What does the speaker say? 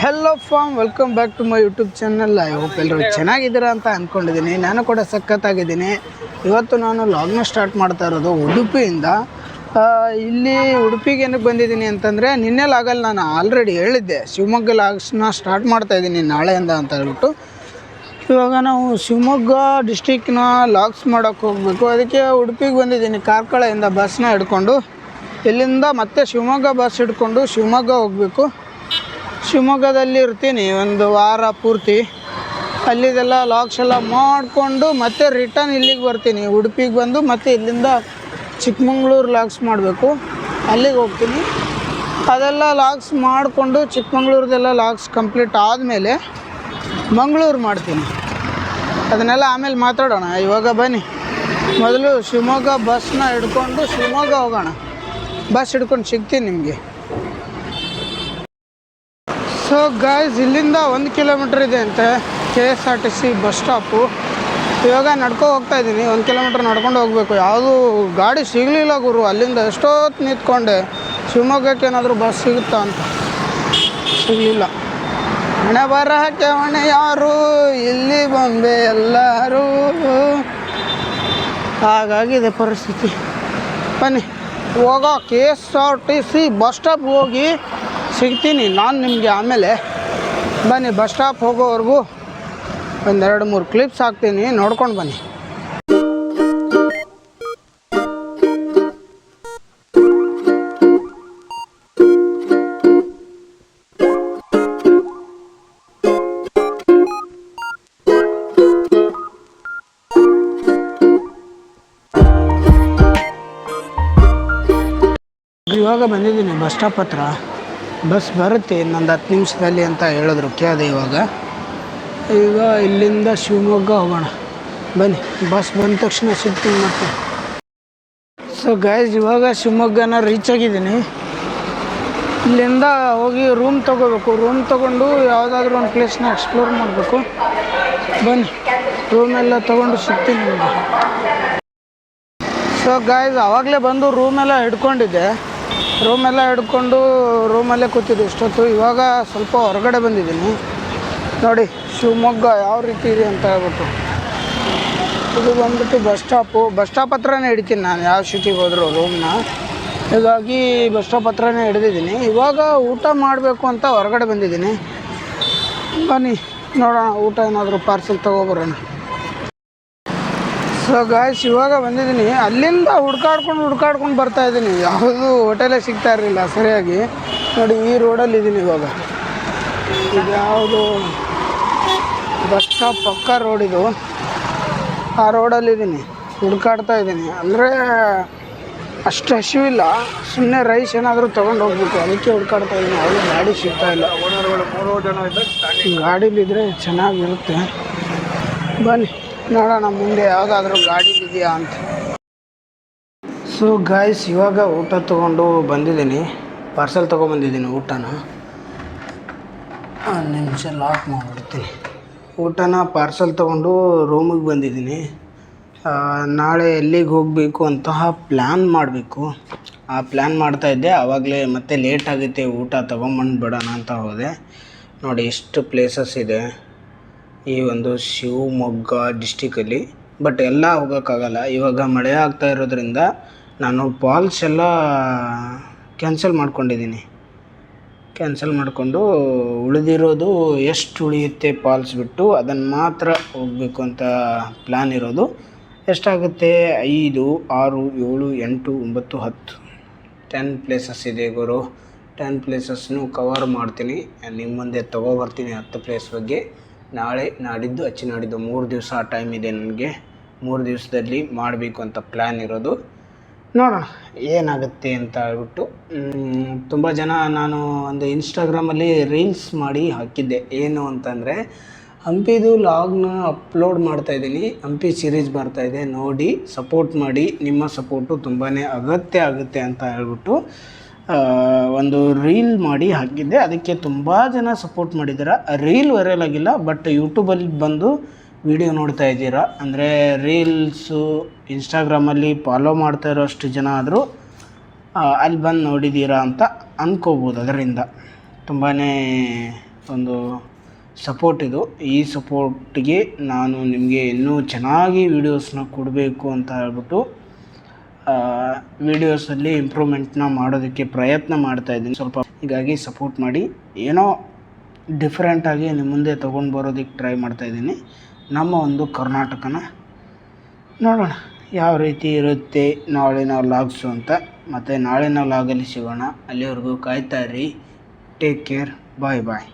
Hello farm welcome back to my YouTube channel. I hope ಎಲ್ಲರೂ ಚೆನ್ನಾಗಿದ್ದೀರಾ ಅಂತ ಅಂದ್ಕೊಂಡಿದ್ದೀನಿ. ನಾನು ಕೂಡ ಸಖತ್ತಾಗಿದ್ದೀನಿ. ಇವತ್ತು ನಾನು ಲಾಗ್ನ ಸ್ಟಾರ್ಟ್ ಮಾಡ್ತಾ ಇರೋದು ಉಡುಪಿಯಿಂದ. ಇಲ್ಲಿ ಉಡುಪಿಗೆ ಏನಕ್ಕೆ ಬಂದಿದ್ದೀನಿ ಅಂತಂದರೆ, ನಿನ್ನೆ ಲಾಗಲ್ಲಿ ನಾನು ಆಲ್ರೆಡಿ ಹೇಳಿದ್ದೆ ಶಿವಮೊಗ್ಗ ಲಾಗ್ಸ್ನ ಸ್ಟಾರ್ಟ್ ಮಾಡ್ತಾಯಿದ್ದೀನಿ ನಾಳೆಯಿಂದ ಅಂತ ಹೇಳ್ಬಿಟ್ಟು. ಇವಾಗ ನಾವು ಶಿವಮೊಗ್ಗ ಡಿಸ್ಟಿಕ್ನ ಲಾಗ್ಸ್ ಮಾಡೋಕ್ಕೆ ಹೋಗಬೇಕು. ಅದಕ್ಕೆ ಉಡುಪಿಗೆ ಬಂದಿದ್ದೀನಿ. ಕಾರ್ಕಳದಿಂದ ಬಸ್ನ ಹಿಡ್ಕೊಂಡು ಇಲ್ಲಿಂದ ಮತ್ತೆ ಶಿವಮೊಗ್ಗ ಬಸ್ ಹಿಡ್ಕೊಂಡು ಶಿವಮೊಗ್ಗ ಹೋಗಬೇಕು. ಶಿವಮೊಗ್ಗದಲ್ಲಿ ಇರ್ತೀನಿ ಒಂದು ವಾರ ಪೂರ್ತಿ. ಅಲ್ಲಿದೆಲ್ಲ ಲಾಗ್ಸ್ ಎಲ್ಲ ಮಾಡಿಕೊಂಡು ಮತ್ತೆ ರಿಟರ್ನ್ ಇಲ್ಲಿಗೆ ಬರ್ತೀನಿ. ಉಡುಪಿಗೆ ಬಂದು ಮತ್ತೆ ಇಲ್ಲಿಂದ ಚಿಕ್ಕಮಂಗ್ಳೂರು ಲಾಗ್ಸ್ ಮಾಡಬೇಕು. ಅಲ್ಲಿಗೆ ಹೋಗ್ತೀನಿ. ಅದೆಲ್ಲ ಲಾಗ್ಸ್ ಮಾಡಿಕೊಂಡು ಚಿಕ್ಕಮಂಗ್ಳೂರದೆಲ್ಲ ಲಾಗ್ಸ್ ಕಂಪ್ಲೀಟ್ ಆದಮೇಲೆ ಮಂಗಳೂರು ಮಾಡ್ತೀನಿ. ಅದನ್ನೆಲ್ಲ ಆಮೇಲೆ ಮಾತಾಡೋಣ. ಇವಾಗ ಬನ್ನಿ, ಮೊದಲು ಶಿವಮೊಗ್ಗ ಬಸ್ನ ಹಿಡ್ಕೊಂಡು ಶಿವಮೊಗ್ಗ ಹೋಗೋಣ. ಬಸ್ ಹಿಡ್ಕೊಂಡು ಸಿಗ್ತೀನಿ ನಿಮಗೆ. ಸೊ ಗಾಯ್ಸ್, ಇಲ್ಲಿಂದ 1 ಕಿಲೋಮೀಟ್ರ್ ಇದೆ ಅಂತೆ KSRTC ಬಸ್ ಸ್ಟಾಪು. ಇವಾಗ ನಡ್ಕೊ ಹೋಗ್ತಾ ಇದ್ದೀನಿ. 1 ಕಿಲೋಮೀಟ್ರ್ ನಡ್ಕೊಂಡು ಹೋಗಬೇಕು. ಯಾವುದೂ ಗಾಡಿ ಸಿಗಲಿಲ್ಲ ಗುರು. ಅಲ್ಲಿಂದ ಎಷ್ಟೊತ್ತು ನಿಂತ್ಕೊಂಡೆ ಶಿವಮೊಗ್ಗಕ್ಕೆ ಏನಾದರೂ ಬಸ್ ಸಿಗುತ್ತಾ ಅಂತ. ಸಿಗಲಿಲ್ಲ. ಹಣೆ ಬರಹಕ್ಕೆ ಹೊಣೆ ಯಾರು, ಇಲ್ಲಿ ಬೊಂಬೆ ಎಲ್ಲರೂ. ಹಾಗಾಗಿದೆ ಪರಿಸ್ಥಿತಿ. ಬನ್ನಿ ಹೋಗೋ KSRTC ಬಸ್ ಸ್ಟಾಪ್ ಹೋಗಿ ಸಿಗ್ತೀನಿ ನಾನು ನಿಮಗೆ ಆಮೇಲೆ. ಬನ್ನಿ, ಬಸ್ ಸ್ಟಾಪ್ ಹೋಗೋವರೆಗೂ 1-2-3 ಕ್ಲಿಪ್ಸ್ ಹಾಕ್ತೀನಿ, ನೋಡ್ಕೊಂಡು ಬನ್ನಿ. ಇವಾಗ ಬಂದಿದ್ದೀನಿ ಬಸ್ ಸ್ಟಾಪ್ ಹತ್ರ. ಬಸ್ ಬರುತ್ತೆ ಇನ್ನೊಂದು 10 ನಿಮಿಷದಲ್ಲಿ ಅಂತ ಹೇಳಿದ್ರು. ಕೇಳಿದೆ ಈಗ ಇಲ್ಲಿಂದ ಶಿವಮೊಗ್ಗ ಹೋಗೋಣ. ಬನ್ನಿ, ಬಸ್ ಬಂದ ತಕ್ಷಣ ಸಿಗ್ತೀನಿ ಮತ್ತೆ. ಸೊ ಗೈಸ್, ಇವಾಗ ಶಿವಮೊಗ್ಗನ ರೀಚ್ ಆಗಿದ್ದೀನಿ. ಇಲ್ಲಿಂದ ಹೋಗಿ ರೂಮ್ ತೊಗೋಬೇಕು. ರೂಮ್ ತೊಗೊಂಡು ಯಾವುದಾದ್ರೂ ಒಂದು ಪ್ಲೇಸ್ನ ಎಕ್ಸ್ಪ್ಲೋರ್ ಮಾಡಬೇಕು. ಬನ್ನಿ, ರೂಮೆಲ್ಲ ತೊಗೊಂಡು ಸಿಗ್ತೀನಿ ನಿಮಗೆ. ಸೊ ಗೈಸ್, ಆವಾಗಲೇ ಬಂದು ರೂಮೆಲ್ಲ ಹಿಡ್ಕೊಂಡಿದ್ದೆ. ರೂಮೆಲ್ಲ ಹಿಡ್ಕೊಂಡು ರೂಮಲ್ಲೇ ಕೂತಿದ್ದೆ ಇಷ್ಟೊತ್ತು. ಇವಾಗ ಸ್ವಲ್ಪ ಹೊರಗಡೆ ಬಂದಿದ್ದೀನಿ. ನೋಡಿ ಶಿವಮೊಗ್ಗ ಯಾವ ರೀತಿ ಇದೆ ಅಂತ ಹೇಳ್ಬಿಟ್ಟು. ಇದು ಬಂದ್ಬಿಟ್ಟು ಬಸ್ ಸ್ಟಾಪು. ಬಸ್ ಸ್ಟಾಪ್ ಹತ್ರನೇ ಹಿಡಿತೀನಿ ನಾನು ಯಾವ ಸಿಟಿಗೆ ಹೋದರೂ ರೂಮ್ನ. ಹೀಗಾಗಿ ಬಸ್ ಸ್ಟಾಪ್ ಹತ್ರನೇ ಹಿಡಿದಿದ್ದೀನಿ. ಇವಾಗ ಊಟ ಮಾಡಬೇಕು ಅಂತ ಹೊರಗಡೆ ಬಂದಿದ್ದೀನಿ. ಬನ್ನಿ ನೋಡೋಣ, ಊಟ ಏನಾದರೂ ಪಾರ್ಸೆಲ್ ತೊಗೊಬರೋಣ. ಸೊ ಗಾಯ್ಸ್, ಇವಾಗ ಬಂದಿದ್ದೀನಿ. ಅಲ್ಲಿಂದ ಹುಡ್ಕಾಡ್ಕೊಂಡು ಬರ್ತಾಯಿದ್ದೀನಿ. ಯಾವುದೂ ಹೋಟೆಲೇ ಸಿಗ್ತಾ ಇರಲಿಲ್ಲ ಸರಿಯಾಗಿ. ನೋಡಿ, ಈ ರೋಡಲ್ಲಿ ಇದ್ದೀನಿ ಇವಾಗ. ಇದು ಯಾವುದು ಬಸ್ ಸ್ಟಾಪ್ ಪಕ್ಕ ರೋಡ್ ಇದು. ಆ ರೋಡಲ್ಲಿದ್ದೀನಿ, ಹುಡ್ಕಾಡ್ತಾ ಇದ್ದೀನಿ. ಅಂದರೆ ಅಷ್ಟು ಹಸಿವಿಲ್ಲ, ಸುಮ್ಮನೆ ರೈಸ್ ಏನಾದರೂ ತೊಗೊಂಡು ಹೋಗ್ಬೇಕು. ಅದಕ್ಕೆ ಹುಡ್ಕಾಡ್ತಾ ಇದ್ದೀನಿ. ಯಾವುದೂ ಗಾಡಿ ಸಿಗ್ತಾ ಇಲ್ಲ. ಗಾಡೀಲಿದ್ದರೆ ಚೆನ್ನಾಗಿರುತ್ತೆ. ಬನ್ನಿ ನೋಡೋಣ ಮುಂದೆ ಯಾವುದಾದ್ರೂ ಗಾಡಿಲಿದೆಯಾ ಅಂತ. ಸೊ ಗಾಯ್ಸ್, ಇವಾಗ ಊಟ ತೊಗೊಂಡು ಬಂದಿದ್ದೀನಿ. ಪಾರ್ಸೆಲ್ ತೊಗೊಂಬಂದಿದ್ದೀನಿ ಊಟನ. ನಿಮಿಷ ಲಾಕ್ ಮಾಡಿಬಿಡ್ತೀನಿ. ಊಟನ ಪಾರ್ಸೆಲ್ ತೊಗೊಂಡು ರೂಮಿಗೆ ಬಂದಿದ್ದೀನಿ. ನಾಳೆ ಎಲ್ಲಿಗೆ ಹೋಗಬೇಕು ಅಂತಹ ಪ್ಲ್ಯಾನ್ ಮಾಡಬೇಕು. ಆ ಪ್ಲ್ಯಾನ್ ಮಾಡ್ತಾಯಿದ್ದೆ. ಆವಾಗಲೇ ಮತ್ತೆ ಲೇಟ್ ಆಗುತ್ತೆ, ಊಟ ತೊಗೊಂಬಂದು ಬಿಡೋಣ ಅಂತ ಹೋದೆ. ನೋಡಿ, ಎಷ್ಟು ಪ್ಲೇಸಸ್ ಇದೆ ಈ ಒಂದು ಶಿವಮೊಗ್ಗ ಡಿಸ್ಟಿಕಲ್ಲಿ. ಬಟ್ ಎಲ್ಲ ಹೋಗೋಕ್ಕಾಗಲ್ಲ. ಇವಾಗ ಮಳೆ ಆಗ್ತಾ ಇರೋದ್ರಿಂದ ನಾನು ಫಾಲ್ಸ್ ಎಲ್ಲ ಕ್ಯಾನ್ಸಲ್ ಮಾಡ್ಕೊಂಡಿದ್ದೀನಿ. ಕ್ಯಾನ್ಸಲ್ ಮಾಡಿಕೊಂಡು ಉಳಿದಿರೋದು ಎಷ್ಟು ಉಳಿಯುತ್ತೆ ಫಾಲ್ಸ್ ಬಿಟ್ಟು ಅದನ್ನು ಮಾತ್ರ ಹೋಗಬೇಕು ಅಂತ ಪ್ಲ್ಯಾನ್ ಇರೋದು. ಎಷ್ಟಾಗುತ್ತೆ? 5, 6, 7, 8, 9, 10 10 ಪ್ಲೇಸಸ್ ಇದೆ ಗುರು. 10 ಪ್ಲೇಸಸ್ನು ಕವರ್ ಮಾಡ್ತೀನಿ. ನಿಮ್ಮ ಮುಂದೆ ತೊಗೊಬರ್ತೀನಿ 10 ಪ್ಲೇಸ್ ಬಗ್ಗೆ. ನಾಳೆ ನಾಡಿದ್ದು ನಾಡಿದ್ದು 3 ದಿವಸ ಟೈಮ್ ಇದೆ ನನಗೆ. 3 ದಿವಸದಲ್ಲಿ ಮಾಡಬೇಕು ಅಂತ ಪ್ಲ್ಯಾನ್ ಇರೋದು. ನೋಡೋಣ ಏನಾಗುತ್ತೆ ಅಂತ ಹೇಳ್ಬಿಟ್ಟು. ತುಂಬ ಜನ, ನಾನು ಒಂದು ಇನ್ಸ್ಟಾಗ್ರಾಮಲ್ಲಿ ರೀಲ್ಸ್ ಮಾಡಿ ಹಾಕಿದ್ದೆ. ಏನು ಅಂತಂದರೆ, ಹಂಪಿದು ಲಾಗ್ನ ಅಪ್ಲೋಡ್ ಮಾಡ್ತಾಯಿದ್ದೀನಿ. ಹಂಪಿ ಸೀರೀಸ್ ಬರ್ತಾಯಿದೆ, ನೋಡಿ ಸಪೋರ್ಟ್ ಮಾಡಿ. ನಿಮ್ಮ ಸಪೋರ್ಟು ತುಂಬಾ ಅಗತ್ಯ ಆಗುತ್ತೆ ಅಂತ ಹೇಳ್ಬಿಟ್ಟು ಒಂದು ರೀಲ್ ಮಾಡಿ ಹಾಕಿದ್ದೆ. ಅದಕ್ಕೆ ತುಂಬ ಜನ ಸಪೋರ್ಟ್ ಮಾಡಿದ್ದೀರ. ರೀಲ್ ವೈರಲ್ ಆಗಿಲ್ಲ, ಬಟ್ ಯೂಟ್ಯೂಬಲ್ಲಿ ಬಂದು ವಿಡಿಯೋ ನೋಡ್ತಾ ಇದ್ದೀರಾ. ಅಂದರೆ ರೀಲ್ಸು ಇನ್ಸ್ಟಾಗ್ರಾಮಲ್ಲಿ ಫಾಲೋ ಮಾಡ್ತಾ ಇರೋಷ್ಟು ಜನ ಆದರೂ ಅಲ್ಲಿ ಬಂದು ನೋಡಿದ್ದೀರಾ ಅಂತ ಅಂದ್ಕೋಬೋದು. ಅದರಿಂದ ತುಂಬಾ ಒಂದು ಸಪೋರ್ಟ್ ಇದು. ಈ ಸಪೋರ್ಟಿಗೆ ನಾನು ನಿಮಗೆ ಇನ್ನೂ ಚೆನ್ನಾಗಿ ವೀಡಿಯೋಸ್ನ ಕೊಡಬೇಕು ಅಂತ ಹೇಳ್ಬಿಟ್ಟು ವೀಡಿಯೋಸಲ್ಲಿ ಇಂಪ್ರೂವ್ಮೆಂಟ್ನ ಮಾಡೋದಕ್ಕೆ ಪ್ರಯತ್ನ ಮಾಡ್ತಾಯಿದ್ದೀನಿ ಸ್ವಲ್ಪ. ಹೀಗಾಗಿ ಸಪೋರ್ಟ್ ಮಾಡಿ. ಏನೋ ಡಿಫ್ರೆಂಟಾಗಿ ನಿಮ್ಮ ಮುಂದೆ ತೊಗೊಂಡು ಬರೋದಕ್ಕೆ ಟ್ರೈ ಮಾಡ್ತಾಯಿದ್ದೀನಿ. ನಮ್ಮ ಒಂದು ಕರ್ನಾಟಕನ ನೋಡೋಣ ಯಾವ ರೀತಿ ಇರುತ್ತೆ ನಾಳಿನ ವ್ಲಾಗ್ಸು ಅಂತ. ಮತ್ತು ನಾಳಿನ ವ್ಲಾಗಲ್ಲಿ ಸಿಗೋಣ. ಅಲ್ಲಿವರೆಗೂ ಕಾಯ್ತಾ ಇರಿ. Take care. ಬಾಯ್ ಬಾಯ್.